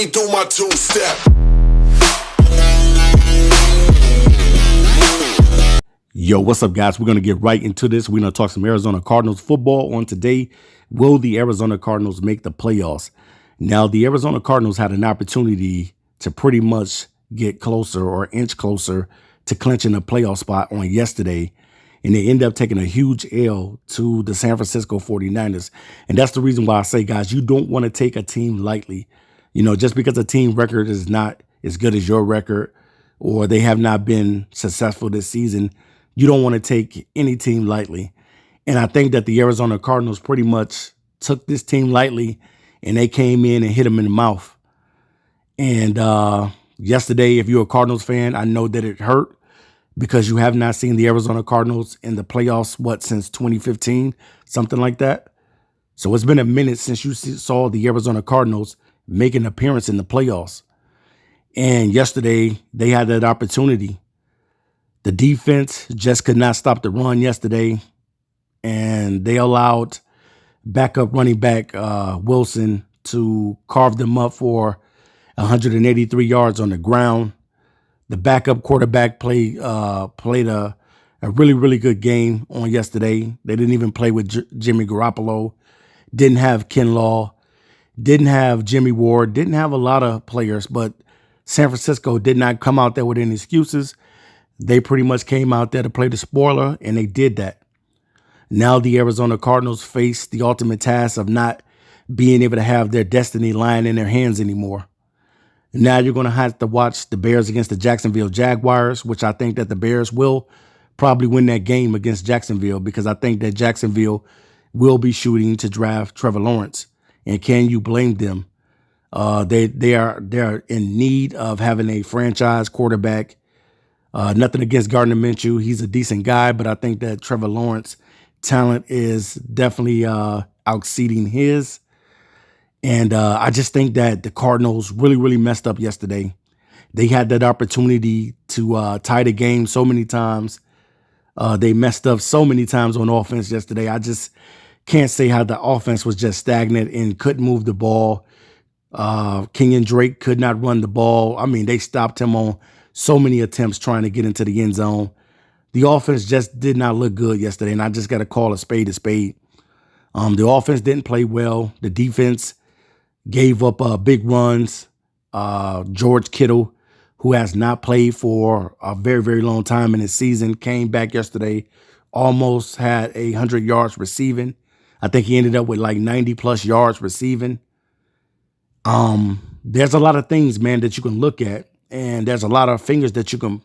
me do my two-step. Yo, what's up, guys? We're going to get right into this. We're going to talk some Arizona Cardinals football on today. Will the Arizona Cardinals make the playoffs? Now, the Arizona Cardinals had an opportunity to pretty much get closer or inch closer to clinching a playoff spot on yesterday, and they end up taking a huge L to the San Francisco 49ers. And that's the reason why I say, guys, you don't want to take a team lightly. You know, just because a team record is not as good as your record or they have not been successful this season, you don't want to take any team lightly. And I think that the Arizona Cardinals pretty much took this team lightly, and they came in and hit them in the mouth. And yesterday, if you're a Cardinals fan, I know that it hurt because you have not seen the Arizona Cardinals in the playoffs, since 2015, something like that. So it's been a minute since you saw the Arizona Cardinals make an appearance in the playoffs. And yesterday, they had that opportunity. The defense just could not stop the run yesterday, and they allowed backup running back Wilson to carve them up for 183 yards on the ground. The backup quarterback played a really, really good game on yesterday. They didn't even play with Jimmy Garoppolo, didn't have Ken Law, didn't have Jimmy Ward, didn't have a lot of players, but San Francisco did not come out there with any excuses. They pretty much came out there to play the spoiler, and they did that. Now the Arizona Cardinals face the ultimate task of not being able to have their destiny lying in their hands anymore. Now you're going to have to watch the Bears against the Jacksonville Jaguars, which I think that the Bears will probably win that game against Jacksonville, because I think that Jacksonville will be shooting to draft Trevor Lawrence. And can you blame them? They're in need of having a franchise quarterback. Nothing against Gardner Minshew. He's a decent guy, but I think that Trevor Lawrence talent is definitely exceeding his. And I just think that the Cardinals really, really messed up yesterday. They had that opportunity to tie the game so many times. They messed up so many times on offense yesterday. I just can't say how the offense was just stagnant and couldn't move the ball. Kenyon Drake could not run the ball. I mean, they stopped him on so many attempts trying to get into the end zone. The offense just did not look good yesterday, and I just got to call a spade a spade. The offense didn't play well. The defense gave up big runs. George Kittle, who has not played for a very, very long time in his season, came back yesterday, almost had 100 yards receiving. I think he ended up with like 90-plus yards receiving. There's a lot of things, man, that you can look at. And there's a lot of fingers that you can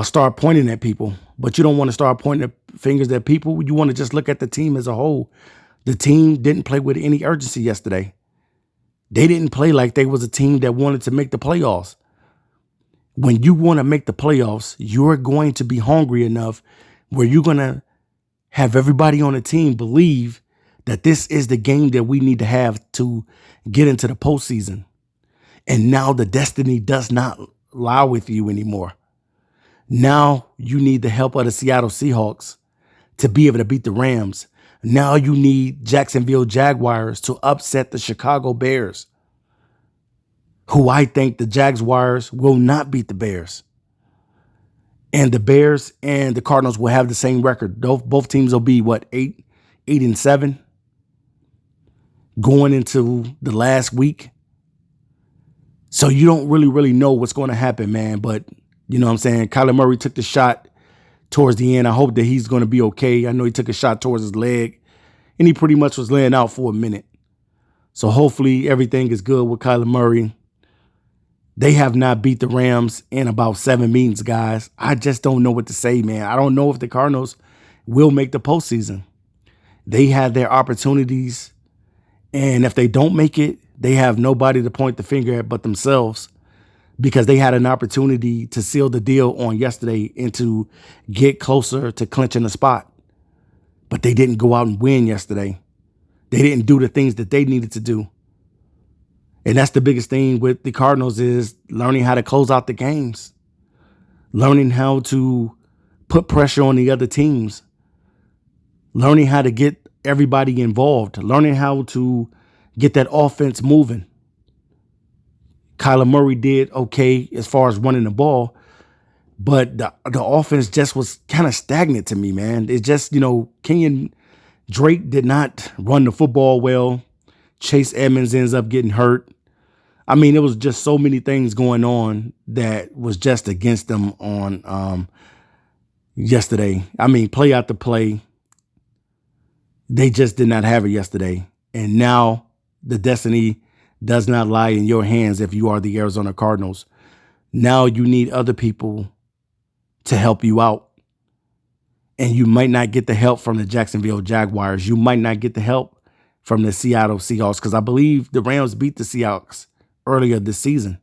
start pointing at people. But you don't want to start pointing fingers at people. You want to just look at the team as a whole. The team didn't play with any urgency yesterday. They didn't play like they was a team that wanted to make the playoffs. When you want to make the playoffs, you're going to be hungry enough where you're going to have everybody on the team believe that this is the game that we need to have to get into the postseason. And now the destiny does not lie with you anymore. Now you need the help of the Seattle Seahawks to be able to beat the Rams. Now you need Jacksonville Jaguars to upset the Chicago Bears, who I think the Jaguars will not beat the Bears. And the Bears and the Cardinals will have the same record. Both teams will be, 8-7 going into the last week. So you don't really know what's going to happen, man. But, you know what I'm saying? Kyler Murray took the shot towards the end. I hope that he's going to be okay. I know he took a shot towards his leg, and he pretty much was laying out for a minute. So hopefully everything is good with Kyler Murray. They have not beat the Rams in about 7 meetings, guys. I just don't know what to say, man. I don't know if the Cardinals will make the postseason. They had their opportunities, and if they don't make it, they have nobody to point the finger at but themselves, because they had an opportunity to seal the deal on yesterday and to get closer to clinching a spot. But they didn't go out and win yesterday. They didn't do the things that they needed to do. And that's the biggest thing with the Cardinals, is learning how to close out the games, learning how to put pressure on the other teams, learning how to get everybody involved, learning how to get that offense moving. Kyler Murray did okay as far as running the ball, but the offense just was kind of stagnant to me, man. It's just, Kenyon Drake did not run the football well. Chase Edmonds ends up getting hurt. I mean, it was just so many things going on that was just against them on yesterday. I mean, play after play, they just did not have it yesterday. And now the destiny does not lie in your hands if you are the Arizona Cardinals. Now you need other people to help you out. And you might not get the help from the Jacksonville Jaguars. You might not get the help from the Seattle Seahawks, because I believe the Rams beat the Seahawks earlier this season.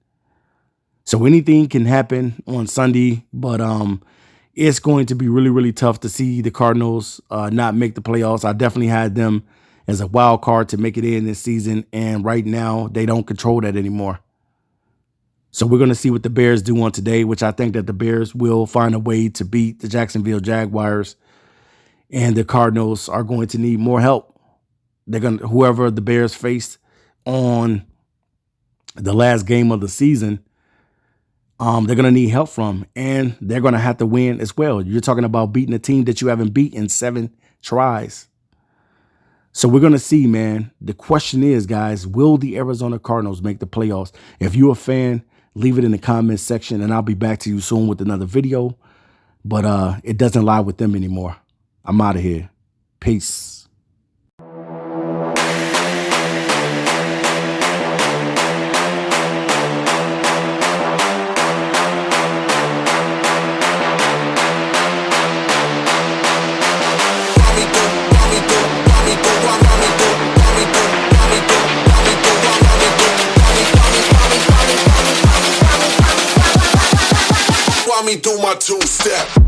So anything can happen on Sunday, but it's going to be really, really tough to see the Cardinals not make the playoffs. I definitely had them as a wild card to make it in this season, and right now they don't control that anymore. So we're going to see what the Bears do on today, which I think that the Bears will find a way to beat the Jacksonville Jaguars, and the Cardinals are going to need more help. They're going to, whoever the Bears face on the last game of the season, they're going to need help from, and they're going to have to win as well. You're talking about beating a team that you haven't beat in 7 tries. So we're going to see, man. The question is, guys, will the Arizona Cardinals make the playoffs? If you're a fan, leave it in the comments section, and I'll be back to you soon with another video. But it doesn't lie with them anymore. I'm out of here. Peace. Me do my 2-step.